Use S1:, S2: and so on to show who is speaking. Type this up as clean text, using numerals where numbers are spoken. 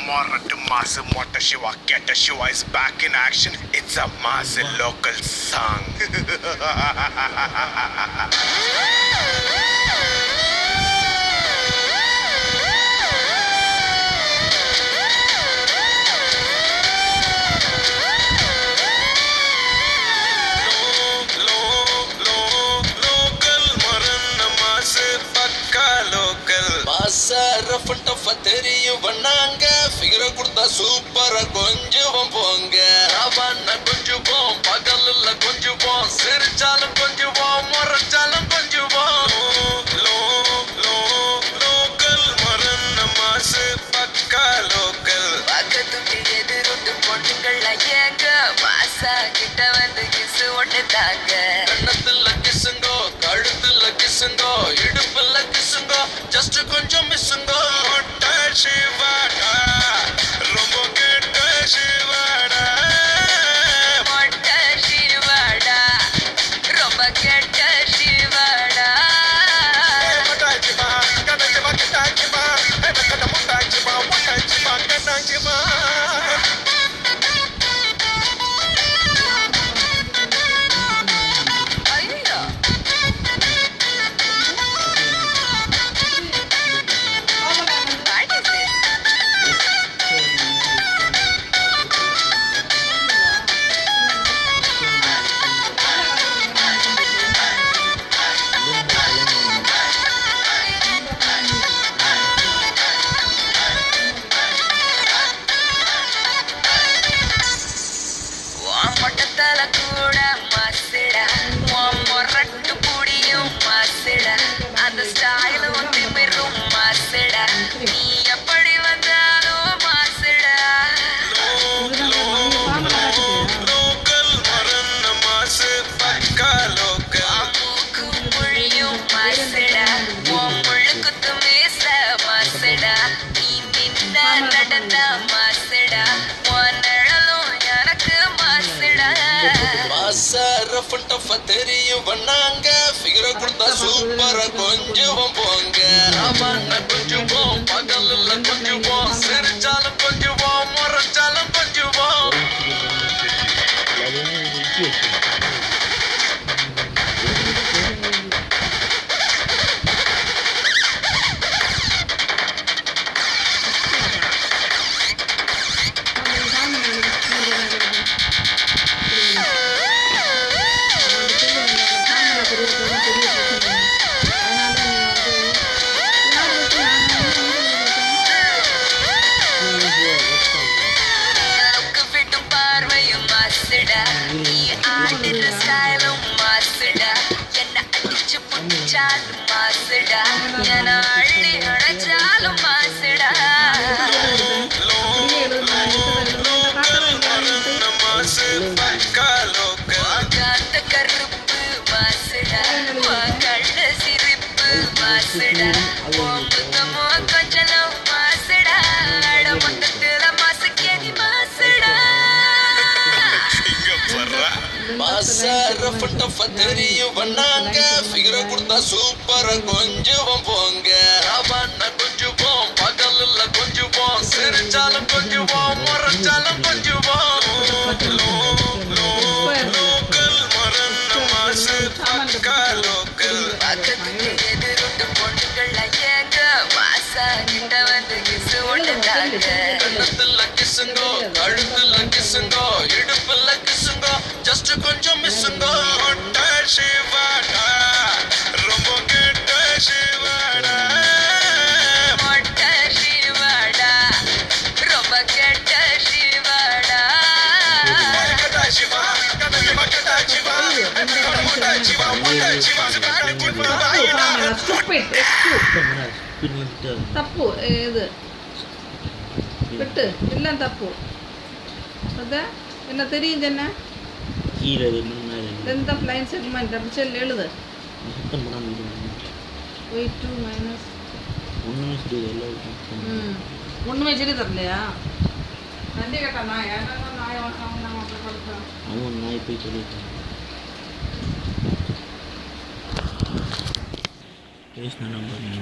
S1: Morat Mass Mota Shiva Keta Shiva is back in action. It's a mass local song.
S2: Rough tough தெரியும் பண்ணாங்க ஃபிகரை கொடுத்தா சூப்பரா கொஞ்சுவோம் போங்க ராவான்னா கொஞ்சுவோம் பகல்ல கொஞ்சுவோம் சிரிச்சாலும் கொஞ்சுவோம் முறைச்சாலும் கொஞ்சுவோம் லோக்கல் மரன் மாசு பக்கா லோக்கல் பக்கத்துக்கு எதிரொட்டு பொண்ணுங்கள் ஐயங்க மாசா கிட்ட வந்து கிசு ஒண்ணு தாங்க கண்ணத்துல கிசுங்கோ கழுத்துல கிசுங்கோ இடுப்புல கிசுங்கோ ஜஸ்ட் கொஞ்சம் மிஸ்ஸுங்கோ சிவாடா ரொம்ப கெட்ட சிவாடா மொட்ட சிவாடா ரொம்ப கெட்ட சிவாடா மொட்டாச்சிவா கண்ணச்சிவா கெட்டாச்சிவா கண்ண மொட்டாச்சிவா மொட்டாச்சிவா கண்ணாச்சிவா மொட்டத்தல கூட மாசிடா மொரட்டு புடியும் மாசிடா அந்த ஸ்டைல ஒட்டி மிரும் மாசிடா நீ எப்படி வந்தாலும் மாசிடா லோக்கல் மரன் மாசு பக்கா லோக்கல் மூக்கு மொழியும் மாசிடா முழுக்குத்து மீச மாசிடா நீ நின்னா நடந்தா மாசிடா ரஃப் டஃப் தெரியும் பண்ணாங்க ஃபிகரை கொடுத்தா சூப்பரா கொஞ்சுவோம் போங்க ராவான்னா கொஞ்சுவோம் பகல்ல கொஞ்சுவோம் சிரிச்சாலும் கொஞ்சுவோம் முறைச்சாலும் கொஞ்சுவோம் நீ ஆடுற ஸ்டைலும் மாசுடா என்ன அடிச்சு புடிச்சாலும் மாசுடா என்ன அள்ளி அடைச்சாலும் மாசுடா காத்த கருப்பு மாசுடா கள்ள சிரிப்பு மாசுடா முகமோ கொஞ்சம் மாசுடா மொத்தத்துல மாசுக்கேதி மாசுடா ரஃப் டஃப் தெரியும் பண்ணாங்க ஃபிகரை கொடுத்தா சூப்பரா கொஞ்சுவோம் போங்க ராவான்னா கொஞ்சுவோம் பகல்ல கொஞ்சுவோம் சிரிச்சாலும் கொஞ்சுவோம் முறைச்சாலும் கொஞ்சுவோம் லோக்கல் மரன் மாசு பக்கா லோக்கல் பக்கத்துக்கு எதிரொட்டு பொண்ணுங்கள் ஐயங்க மாசா கிட்ட வந்து கிசு ஒண்ணு தாங்க கண்ணத்துல கிசுங்கோ கழுத்துல கிசுங்கோ இடுப்புல கிசுங்கோ ஜஸ்ட் கொஞ்சம் மிஸ்ஸுங்கோ மொட்ட சிவாடா ரொம்ப கெட்ட சிவாடா மொட்ட சிவாடா ரொம்ப கெட்ட சிவாடா சிவா கண்ணச்சிவா கெட்டாச்சிவா மொட்டாச்சிவா மொட்டாச்சிவா
S3: தப்பு இது விட்டு எல்லாம் தப்பு அதான் என்ன தெரியும் என்ன length of line segment double shell எழுது y2 minus ஒண்ணுமே சரி தரலையா நன்றி கேட்டா நான் ஏன்னா நான்
S4: அவன் நாய் போய் சொல்லிட்டேன் பேசின நம்பர்